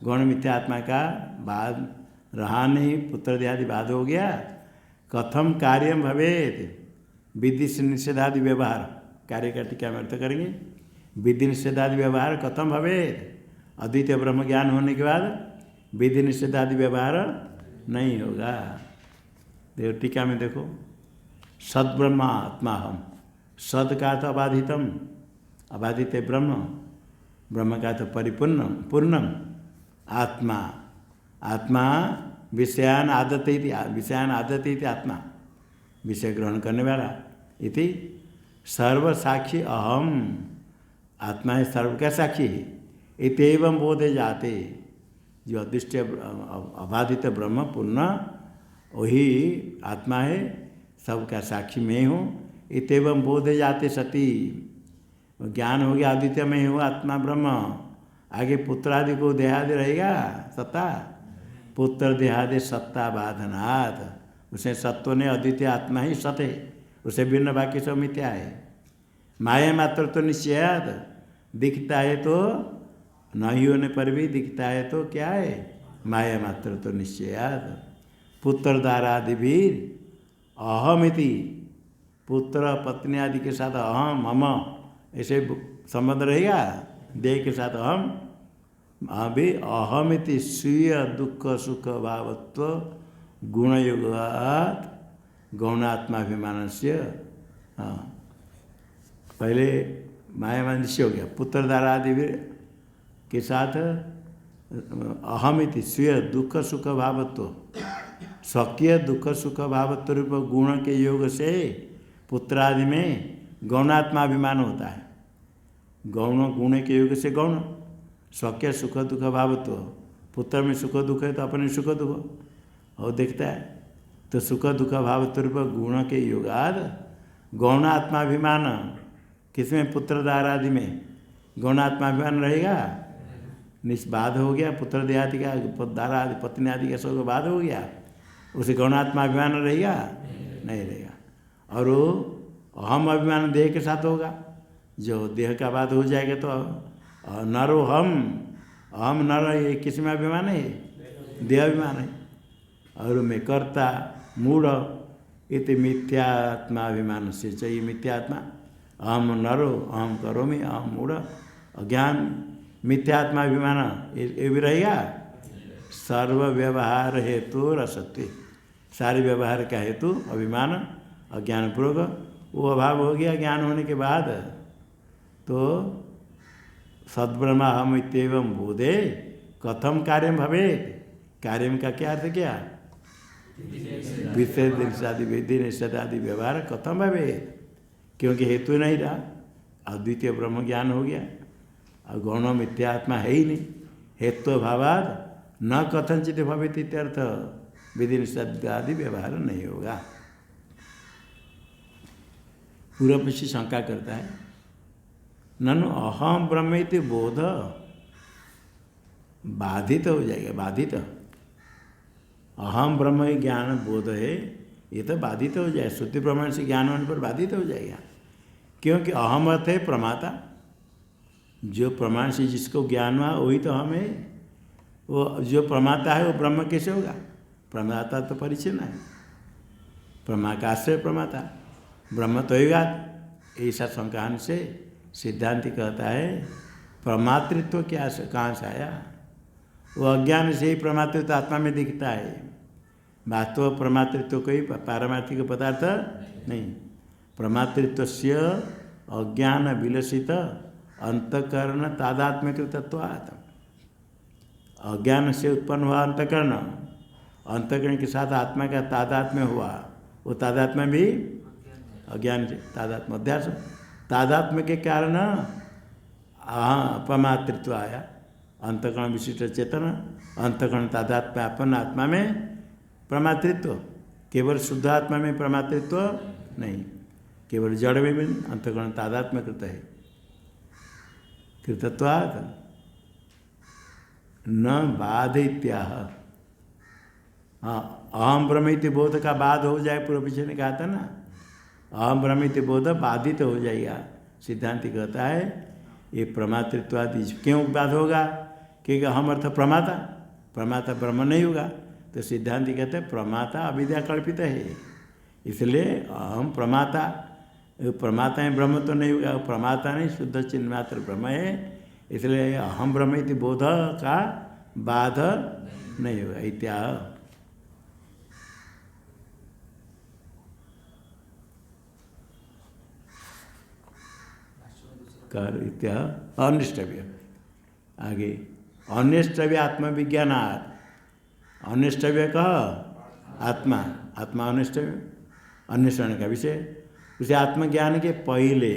गौण मिथ्या आत्मा का बाद रहा नहीं, पुत्र देहादि बाद हो गया। कथम कार्यम भवेत्, विधि निषेधादि व्यवहार, कार्य का टीका में अर्थ करेंगे। विधि निषेधादि व्यवहार कथम भवेत्, अद्वितीय ब्रह्म ज्ञान होने के बाद विधि निषेधादि व्यवहार नहीं होगा। देखो टीका में देखो, सद्ब्रह्मा आत्मा हम, सद का तो अबाधितम, अबाधित ब्रह्म, ब्रह्म का तो परिपूर्ण पूर्णम, आत्मा, आत्मा विषयान आदते, विषयान आदते इति आत्मा, विषय ग्रहण करने वाला इति। सर्व साक्षी अहम, आत्मा है सर्व का साक्षी, इत्येवं बोधे जाते। जो अदृष्ट अबाधित ब्रह्म पूर्ण वही आत्मा है, सबका साक्षी मैं हूँ। इत्येवं बोधे जाते सती, ज्ञान हो गया आदित्य में हूँ आत्मा ब्रह्म। आगे पुत्र आदि को देहादि रहेगा सत्ता, पुत्र देहादि सत्ता बाधनात्, उसे सत्व ने अद्वितीय आत्मा ही सत है, उसे भिन्न बाकी सब मिथ्या है। माया मात्र तो निश्चयात, दिखता है तो नहीं होने पर भी दिखता है तो क्या है, माया मात्र तो निश्चयात। पुत्र दारादि भी अहमिति, पुत्र पत्नी आदि के साथ अहम मम ऐसे संबंध रहेगा। देह के साथ अहम, अभी अहमिति स्वीय दुख सुख भावत्व गुणयुगात गौणात्माभिमान से। पहले मायावान निश्चय हो गया, पुत्र दारादि के साथ अहमिति स्वीय दुख सुख भावत्व, स्वकीय दुख सुख भावत्व रूप गुण के योग से पुत्रादि में गौणात्माभिमान होता है। गौण गुण के योग से गौण, स्वकीय सुख दुख भावत्व, पुत्र में सुख दुख है तो अपने सुख दुख और देखता है, तो सुख दुख भावत्व रूप गुण के योगाद गौणात्माभिमान, किसमें, पुत्र दारादि में गौणात्माभिमान रहेगा। निष्बाध हो गया, पुत्र देहादि का दारा आदि पत्नी आदि का सब बाद हो गया, उसे गौणात्माभिमान रहेगा, नहीं रहेगा। और वो अहम अभिमान देह के साथ होगा, जो देह का बाद हो जाएगा तो नरो हम अहम नर ये किस में अभिमान है? देह अभिमान है। और मैं कर्ता मूढ़ इति मिथ्यात्माभिमान से चाहिए। मिथ्यात्मा अहम नरो अहम करोमि अहम मूढ़ अज्ञान मिथ्यात्माभिमान ये भी रहेगा। सर्व व्यवहार हेतु असत्य, सारे व्यवहार का हेतु अभिमान अज्ञानपूर्वक वो अभाव हो गया ज्ञान होने के बाद। तो सद्ब्रह्म अहम इत्येवं बोधे कथम कार्यम भवेत्, कार्यम का क्या अर्थ क्या? विषय निषादि विधि निषेध आदि व्यवहार कथम भवेत्, क्योंकि हेतु नहीं रहा, अद्वितीय ब्रह्म ज्ञान हो गया और गौण मिथ्यात्मा है ही नहीं। हेतु अभावाद न कथनचित भवेत् इत्यर्थ, विधि निषेध आदि व्यवहार नहीं होगा। पूर्व पक्षी शंका करता है ननु अहम ब्रह्म इति बोध बाधित हो जाएगा। बाधित अहम ब्रह्म ज्ञान बोध है ये तो बाधित हो जाए, श्रुति प्रमाण से ज्ञान होने पर बाधित हो जाएगा। क्योंकि अहम अर्थ है प्रमाता, जो प्रमाण से जिसको ज्ञान हुआ वही तो हम है। वो जो प्रमाता है वो ब्रह्म कैसे होगा? प्रमाता तो परिचिन है, प्रमा का आश्रय प्रमाता, ब्रह्म तो होगा। ऐसा संकान से सिद्धांति कहता है प्रमातृत्व क्या कहाँ से आया? वो अज्ञान से ही प्रमातृत्व आत्मा में दिखता है। वास्तव प्रमातृत्व कोई पारमार्थिक पदार्थ नहीं। प्रमातृत्व से अज्ञान विलसित अंतकरण तादात्म्यकृतत्वात्, अज्ञान से उत्पन्न हुआ अंतकरण, अंतकरण के साथ आत्मा का तादात्म्य हुआ, वो तादात्म्य भी अज्ञान से तादात्म्य अध्यास, तादात्म्य के कारण प्रमातृत्व आया। अंतकरण विशिष्ट चेतन, अंतकरण तादात्म्य अपन आत्मा में प्रमातृत्व, केवल शुद्ध आत्मा में प्रमातृत्व नहीं, केवल जड़ में भी अंतकरण तादात्म्य कृत है। कृतत्वात् न बाध इत्याह। हाँ, अहम ब्रह्म इति बोध का बाध हो जाए, पूर्व पीछे ने कहा था ना, अहम ब्रह्म इति बोध बाधित हो जाएगा। सिद्धांति कहता है ये प्रमातृत्वादि क्यों बाध होगा? क्योंकि अहम अर्थ प्रमाता, प्रमाता ब्रह्म नहीं होगा। तो सिद्धांति कहते हैं प्रमाता अविद्या कल्पित है, इसलिए अहम प्रमाता, प्रमाता है ब्रह्म तो नहीं होगा, प्रमाता नहीं शुद्ध चिन्ह मात्र ब्रह्म है, इसलिए अहम ब्रह्म इति बोध का बाध नहीं होगा। इत्याह कर इत्याह अनिष्टव्य। आगे अनिष्टव्य आत्मविज्ञानात्, अनिष्टव्य कह आत्मा, आत्मा अनिष्टव्य अन्वेषण का विषय, उसे आत्मज्ञान के पहले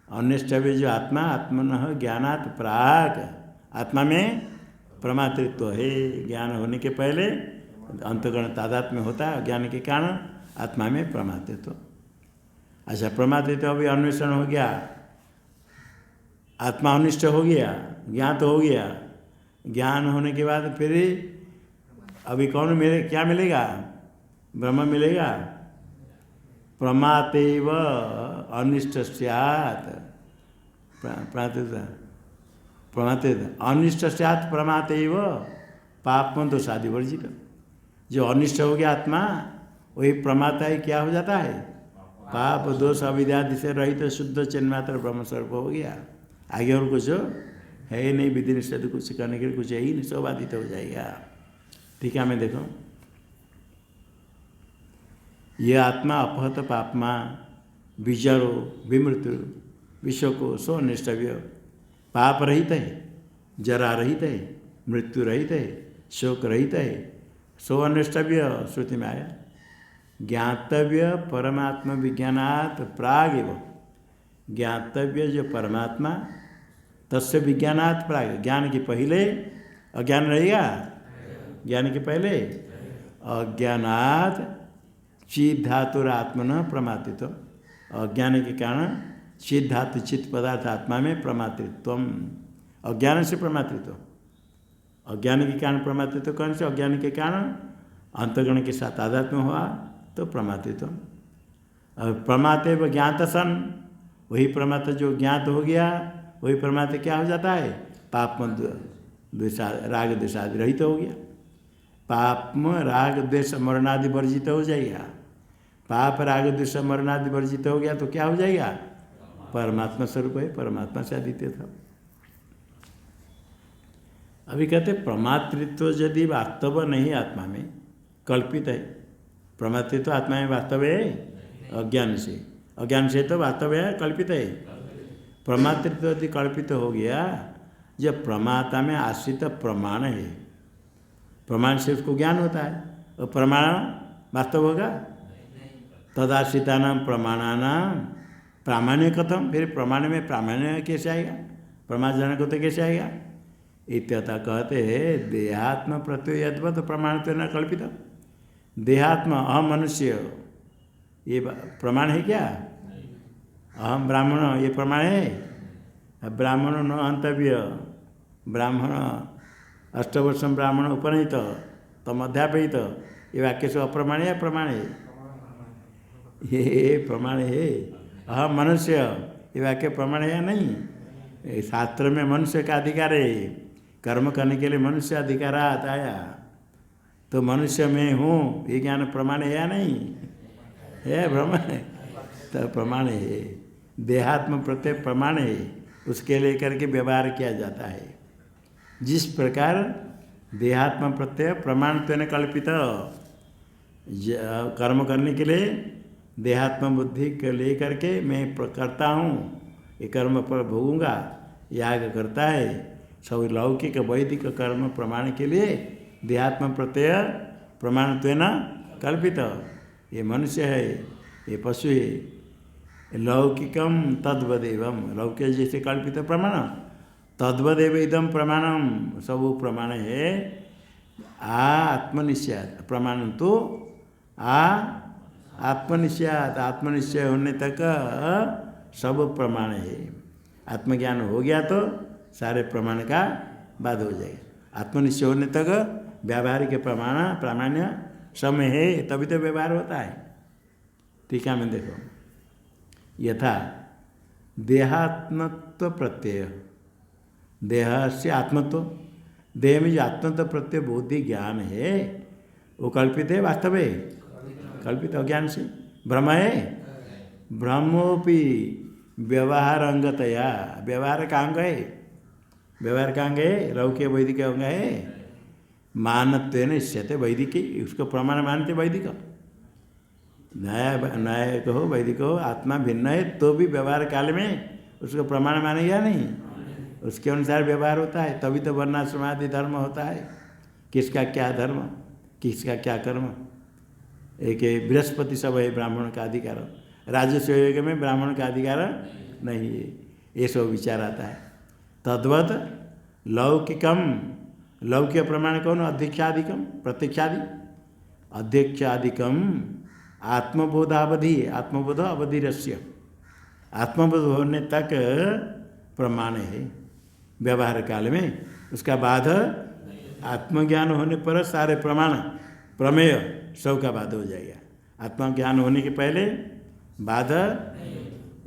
अनिष्टव्य जो आत्मा, आत्मनः ज्ञानात् प्राक, आत्मा में प्रमातृत्व है, ज्ञान होने के पहले अंतगण तादात्म्य होता है, ज्ञान के कारण आत्मा में प्रमातृत्व। अच्छा, प्रमातृत्व अभी अन्वेषण हो गया, आत्मा अनिष्ट हो गया, ज्ञान तो हो गया, ज्ञान होने के बाद फिर अभी कौन मिले, क्या मिलेगा? ब्रह्म मिलेगा। प्रमातेव अनिष्ट स्यात्, प्रमाते अनिष्ट स्यात् प्रमातेव पापम दोषादि वर्जित। जो अनिष्ट हो गया आत्मा वही प्रमाता ही क्या हो जाता है? पाप दोष अविद्यादि से रहित शुद्ध चिन्मात्र ब्रह्म स्वरूप हो गया। आगे और कुछ है ही नहीं, विधि निषेध कुछ करने के लिए कुछ है ही नहीं, सब बाधित हो जाएगा। ठीक है, मैं देखो ये आत्मा अपहत पापमा विजरो विमृत्यु विश्व को सो निष्ठव्य, पाप रहित है, जरा रहित है, मृत्यु रहित है, शोक रहित है, सो अनिष्टव्य श्रुति में आया। ज्ञातव्य परमात्मा विज्ञानात् प्राग एव, ज्ञातव्य जो परमात्मा तस्य विज्ञानात् प्राग, ज्ञान के पहले अज्ञान रहेगा, ज्ञान के पहले अज्ञानात् चित् धातुर आत्मन प्रमातृत्व, अज्ञान के कारण चित् धातु चित्त पदार्थ आत्मा में प्रमातृत्व, अज्ञान से प्रमातृत्व, अज्ञान के कारण प्रमातृत्व कौन से? अज्ञान के कारण अंतगण के साथ आध्यात्म हुआ तो प्रमातृत्व। और प्रमाते ज्ञात सन, वही प्रमाता जो ज्ञात हो गया वही प्रमाता क्या हो जाता है? पाप में राग द्वेषादि रहित हो गया। पाप में राग द्वेष मरणादि वर्जित हो जाएगा। पाप राग द्वेष मरणादि वर्जित हो गया तो क्या हो जाएगा? परमात्मा स्वरूप है, परमात्मा से अद्वितीय था। अभी कहते प्रमातृत्व यदि वास्तव नहीं आत्मा में कल्पित है, प्रमातृत्व आत्मा में वास्तव है अज्ञान से, अज्ञान से तो वास्तव है कल्पित है। प्रमातृत्व यदि कल्पित हो गया, जब प्रमाता में आश्रित प्रमाण है, प्रमाण से उसको ज्ञान होता है, और प्रमाण वास्तव होगा। तदाश्रितानाम प्रमाणानाम प्रामाण्य कथम, फिर प्रमाण में प्रामाण्य कैसे आएगा? प्रमाणजनक होते कैसे आएगा? इत्यतः कहते हैं देहात्म प्रत्यय यद्वत् प्रमाणत्व न कल्पित। देहात्म अहम मनुष्य ये प्रमाण है क्या? अहम ब्राह्मण ये प्रमाण है? ब्राह्मण न हंतव्य, ब्राह्मण अष्टवर्षम ब्राह्मण उपनीत तम अध्यापयित, ये वाक्य से अप्रमाण है प्रमाण है? ये प्रमाण है। अहम मनुष्य ये वाक्य प्रमाण है या नहीं? शास्त्र में मनुष्य का अधिकार है, कर्म करने के लिए मनुष्य अधिकार आया, तो मनुष्य में हूँ ये ज्ञान प्रमाण है या नहीं? है प्रमाण है, तो प्रमाण है। देहात्म प्रत्यय प्रमाण है, उसके लेकर के व्यवहार किया जाता है। जिस प्रकार देहात्म प्रत्यय प्रमाणत्वेन कल्पित, कर्म करने के लिए देहात्म बुद्धि के लेकर के मैं करता हूँ, ये कर्म पर भोगूंगा, याग करता है, सब लौकिक वैदिक कर्म प्रमाण के लिए देहात्म प्रत्यय प्रमाणत्वेन कल्पित। ये मनुष्य है, ये पशु है। लौकिकम तद्वदेवम, लौकिक जैसे कल्पित प्रमाण, तद्वदेव इदम प्रमाणम, सब प्रमाण है। आत्मनिश्चयात प्रमाण तो आत्मनिश्चयात, आत्मनिश्चय होने तक सब प्रमाण है। आत्मज्ञान हो गया तो सारे प्रमाण का बाध हो जाएगा। आत्मनिश्चय होने तक व्यावहारिक प्रमाण प्रामाण्य समय है, तभी तो व्यवहार होता है। टीका में देखो, यथा देहात्मत्व प्रत्यय, देह से आत्मत्व, देह में जो आत्मत्व प्रत्यय बुद्धि ज्ञान है वो कल्पित है वास्तव है? कल्पित अज्ञान से। भ्रम है, भ्रमोपि व्यवहार अंगतया, व्यवहार का अंग है, व्यवहार का अंग है, लौकिक वैदिक अंग है। मानत्वेन इष्यते वैदिक, उसको प्रमाण मानते वैदिक। न्याय कहो वैदिक हो, आत्मा भिन्न है तो भी व्यवहार काल में उसको प्रमाण मानेगा नहीं, उसके अनुसार व्यवहार होता है, तभी तो वर्णाश्रमादि धर्म होता है। किसका क्या धर्म, किसका क्या कर्म। एक बृहस्पति सब है ब्राह्मण का अधिकार, राजस्व योग में ब्राह्मण का अधिकार नहीं है, ये सब विचार आता है। तद्वत लौकिकम, लौकिक प्रमाण कौन? अध्यक्षादिकम प्रत्यक्षादि, अध्यक्षादिकम आत्मबोधावधि, आत्मबोध अवधिरस्य, आत्मबोध होने तक प्रमाण है व्यवहार काल में, उसका बाद आत्मज्ञान होने पर सारे प्रमाण प्रमेय सब का बाध हो जाएगा। आत्मज्ञान होने के पहले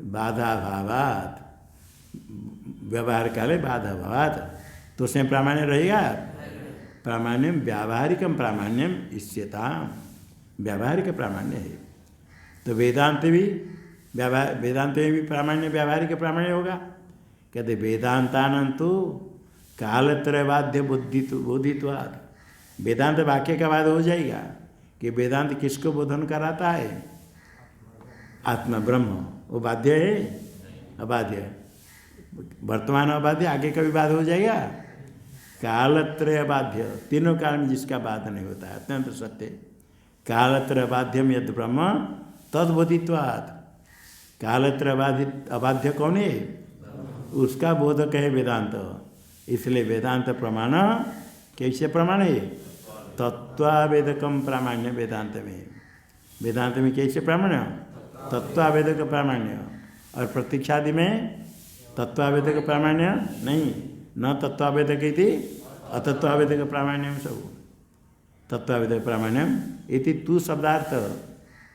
बाधाभावात, व्यवहार काले बाधाभावात, तो उसमें प्रामाण्य रहेगा। प्रामाण्यम व्यावहारिकम प्रामाण्यम इष्यताम, व्यावहारिक प्रामाण्य है। तो वेदांत भी वेदांत में भी प्रामाण्य व्यावहारिक प्रामाण्य होगा। कहते वेदांतानंतु कालत्रयबाध्य बोधित्वाद, वेदांत वाक्य का बाद हो जाएगा कि वेदांत किसको बोधन कराता है? आत्मा ब्रह्म, वो बाध्य है अबाध्य? वर्तमान अबाध्य, आगे का भी बाध हो जाएगा। कालत्रय बाध्य, तीनों काल में जिसका बाध नहीं होता है, अत्यंत सत्य। कालत्रय बाध्यम यद ब्रह्म तद्बोधित्वात्, कालत्रय अबाध्य कौन है? उसका बोधक है वेदांत। इसलिए वेदांत प्रमाण कैसे प्रमाण है? तत्वावेदकम प्रामाण्य, वेदांत में, वेदांत में कैसे प्रामाण्य? तत्वावेदक प्रामाण्य। और प्रतीक्षादि में तत्वावेदक प्रामाण्य नहीं, न तत्वावेदक इति अतत्वावेदक प्रामाण्यम सब, तत्वावेदक प्रामाण्यम इति तु शब्दार्थ,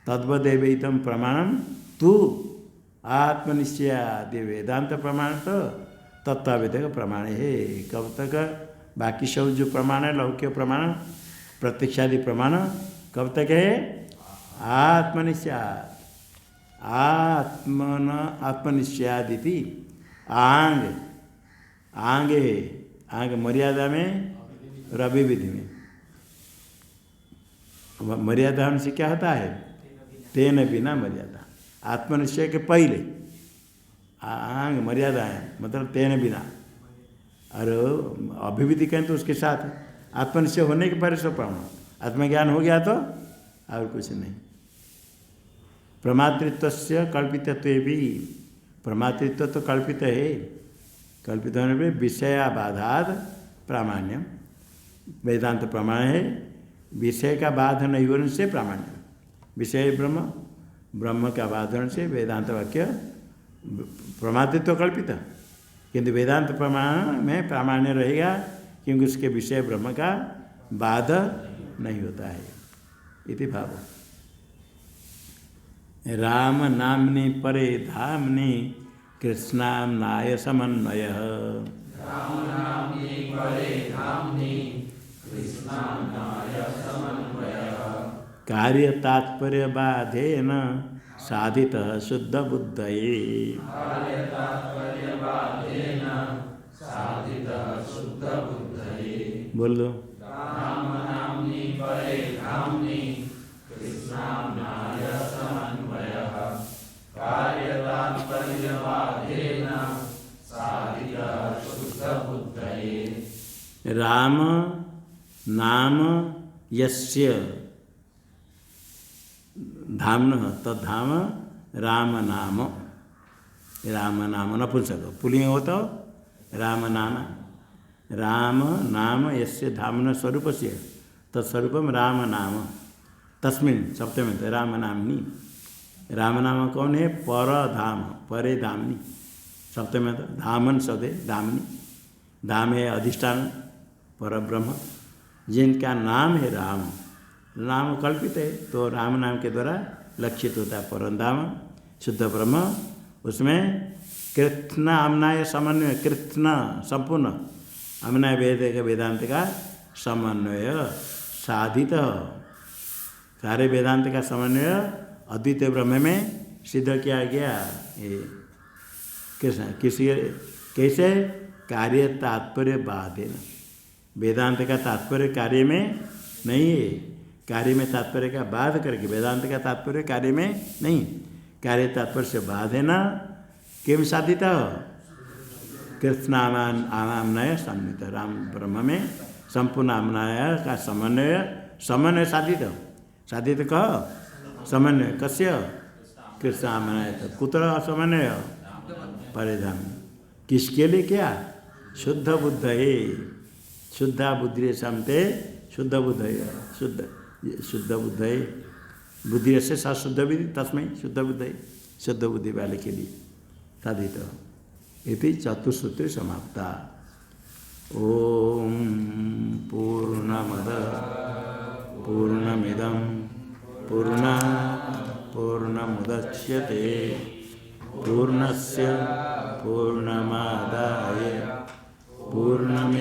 तद्वदेवैतम प्रमाणम तु आत्मनिश्चयादि, वेदांत प्रमाण तो तत्वावेदक प्रमाण है। कब तक? बाकी सब जो प्रमाण है, लौकिक प्रमाण, प्रत्यक्षादि प्रमाण कब तक है? आत्मनिश्चयात्। आत्मनिश्चयादिति आंग, आंग है, आंग मर्यादा में, रवि विधि में। मर्यादा से क्या होता है? तेन बिना मर्यादा। आत्मनिश्चय के पहले आंग मर्यादा है, मतलब तेन बिना। और अभिविधि कहें तो उसके साथ आत्मनिश्चय होने के पहले सब प्रमाण। आत्मज्ञान हो गया तो और कुछ नहीं। प्रमातृत्व से कल्पितत्व भी, प्रमातृत्व तो कल्पित है, कल्पित होने पर विषयाबाधाद प्रामाण्यम, वेदांत प्रमाण है। विषय का बाध नहीं होने से प्रामाण्य, विषय ब्रह्म, ब्रह्म का बाधन से वेदांत वाक्य प्रमातृत्व कल्पित, किंतु वेदांत प्रमाण में प्रामाण्य रहेगा क्योंकि उसके विषय ब्रह्म का बाध नहीं होता है। इति भाव। राम नाम्नि परे धाम्नि कृष्णाम्नाय समन्वय। कार्य तात्पर्य बाधेन साधितः शुद्ध बुद्धये। बोल दो। राम नाम यस्य धाम्नः तद्धाम राम नाम। राम नाम नपुंसक, पुल्लिंग हो तो राम नाम। राम नाम यस्य धाम्न स्वरूप से तत्स्वरूपम राम नाम। तस्मिन् सप्तमी में राम नामनी। राम नाम कौन है? पर धाम, परे धामनी। सप्तमी में तो धामन सदे धामनी। धाम है अधिष्ठान पर ब्रह्म, जिनका नाम है राम। नाम कल्पित है तो राम नाम के द्वारा लक्षित होता है परम धाम शुद्ध ब्रह्म। उसमें कृष्ण आमनाय समन्वय, कृष्ण संपूर्ण आमनाय वेद का वेदांत का समन्वय साधित। सारे वेदांत का समन्वय अद्वितीय ब्रह्म में सिद्ध किया गया। ये कृष्ण किसी कैसे? कार्य तात्पर्य बाधेन। वेदांत का तात्पर्य कार्य में नहीं है, कार्य में तात्पर्य का बाध करके। वेदांत का तात्पर्य कार्य में नहीं, कार्य तात्पर्य से बाध है ना। किम साधित? कृष्ण आमनाय सम्मित। राम ब्रह्म में संपूर्ण आमनाय का समन्वय, समन्वय साधित। साधित कह समन्वय कस्य? कृष्ण आमनाय। कुत्र समन्वय? परिधाम। किसके लिए? क्या? शुद्ध बुद्ध है। शुद्धा बुद्धि समते शुद्ध बुद्ध है। शुद्ध बुद्ध है। बुद्धि से सा शुद्ध बुद्धि, तस्मै शुद्ध बुद्ध है। शुद्ध बुद्धि वाले के लिए साधित। इति चतुस्सूत्री समाप्ता। ओम पूर्णमद पूर्णमिदं पूर्णमुदच्यते पूर्णस्य पूर्णमादाय पूर्णमेवावशिष्यते।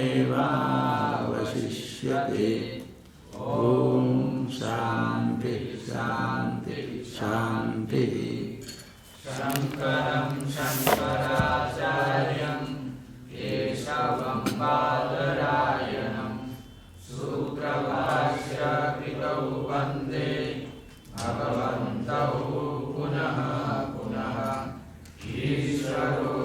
ओम शांति शांति शांति। शंकरं शंकराचार्यं केशवं बादरायणं सूत्रभाष्यकृतौ वन्दे भगवन्तौ पुनः पुनः। ईश्वरो